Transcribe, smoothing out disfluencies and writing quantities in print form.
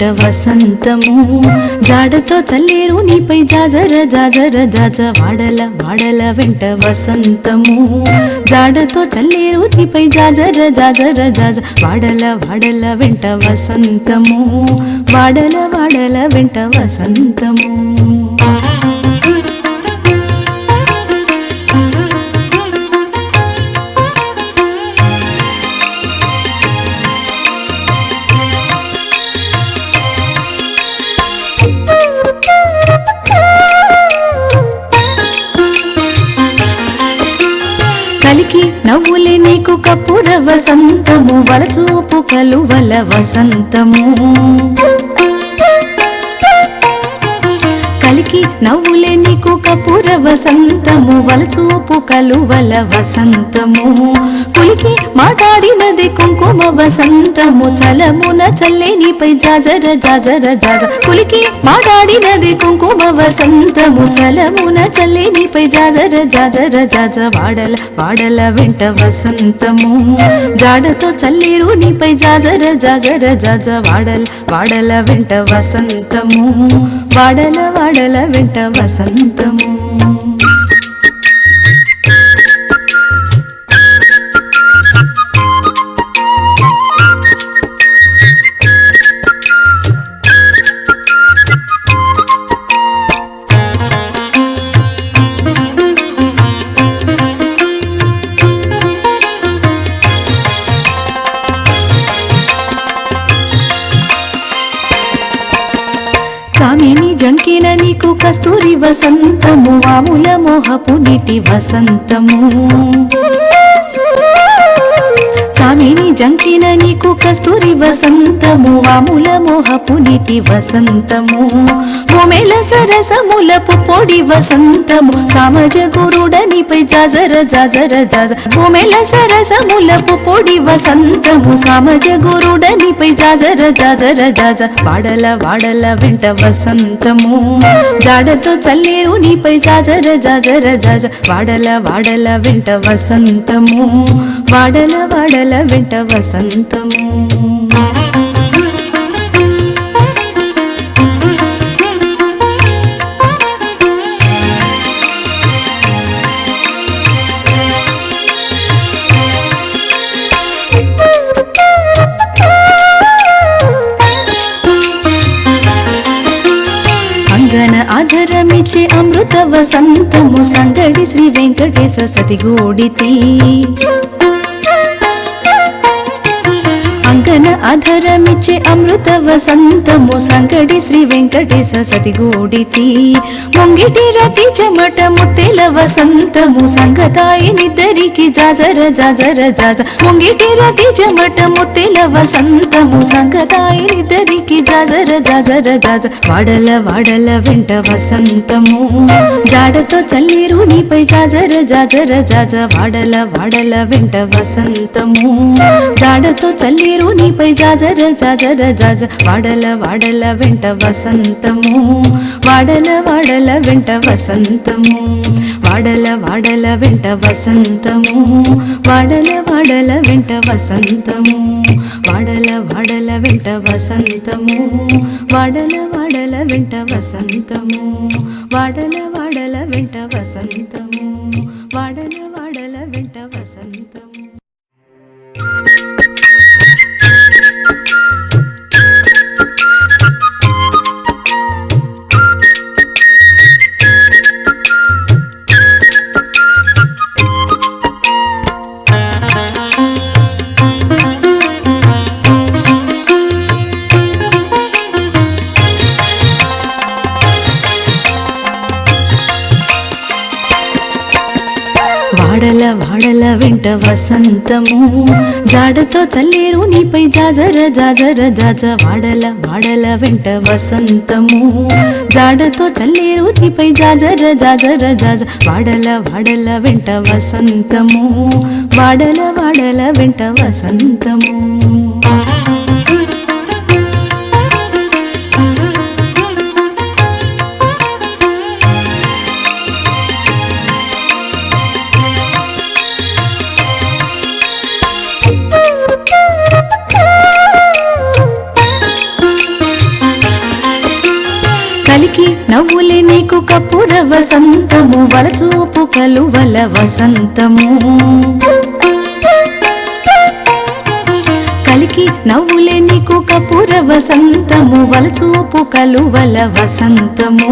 వెంట వసంతము జాడతో చల్లేరు నీపై జాజర జాజర జాజ వాడల వాడల వెంట వసంతము జాడతో చల్లేరు నీపై జాజర జాజర జాజ వాడల వాడల వెంట వసంతము వాడల వాడల వెంట వసంతము కలికి నవ్వులే నీకు కపుర వసంతము వలచూపు కలువల వసంతము కలికి నవ్వులే నీకు కపుర వసంతము వలచూపు కలువల వసంతము కులికి మాట్లాడినది కుంకుమ వసంతము చలమున చల్లే నీపై జాజర జాజర జాజ కులికి మాట్లాడినది కుంకుమ వసంతము చలమున చల్లే నీపై జాజర జాజర జాజ వాడల వాడల వెంట వసంతము జాడతో చల్లేరు నీపై జాజర జాజర జాజ వాడల వాడల వెంట వసంతము వాడల వాడల వెంట వసంతము కామిని జంకిన నీకు కస్తూరి వసంతము వాముల మోహపు నీటి వసంతము కామిని జంకిన నీకు కస్తూరి వసంతము వాముల మోహపు నీటి వసంతము భూమిల సరసములపు పొడి వసంతము సామజ గురుడనిపై జాజర జాజర జాజ భూమిల సరసములపు పొడి వసంతము సామజ గురుడనిపై జాజర జాజర జాజ వాడల వాడల వెంట వసంతము జాడతో చల్లేరు నీపై జాజర జాజర జాజ వాడల వాడల వెంట వసంతము వాడల వాడల వెంట వసంతము అంగన ఆధరమిచ్చే అమృత వసంతము సంగడి శ్రీ వెంకటేశ సతిగూడితి అంగన ఆధరమిచ్చే అమృత వసంతము సంగడి శ్రీ వెంకటేశ సతిగూడితి ముంగిటి రతి చెమట ముత్తెల వసంతము సంగతాయినిద్దరికి జాజర జాజర జాజ ముంగిటి రతి చెమట ముత్తెల వసంతము సంగతాయినిద్దరికి జాజర జాజర జాజ వాడల వాడల వెంట వసంతము జాడతో చల్లేరు నీపై జాజర జాజర జాజ వాడల వాడల వెంట వసంతము జాడతో చల్లేరు నీపై జాజర జాజర జాజ వాడల వాడల వెంట వసంతము వాడల వాడల వెంట వసంతము వాడల వాడల వెంట వసంతము వాడల వాడల వెంట వసంతము వాడల వాడల వెంట వసంతము వాడల వాడల వెంట వసంతము వాడల వాడల వెంట వసంతము వాడల వాడల వెంట వసంతము వాడల వాడల వెంట వసంతము జాడతో చల్లేరు నీపై జాజర జాజర జాజ వాడల వాడల వెంట వసంతము జాడతో చల్లేరు నీపై జాజర జాజర జాజ వాడల వాడల వెంట వసంతము వాడల వాడల వెంట వసంతము కపుర వసంతము వలచూపు కలువల వసంతము కలికి నవ్వులే నీకు కపుర వసంతము వలచూపు కలువల వసంతము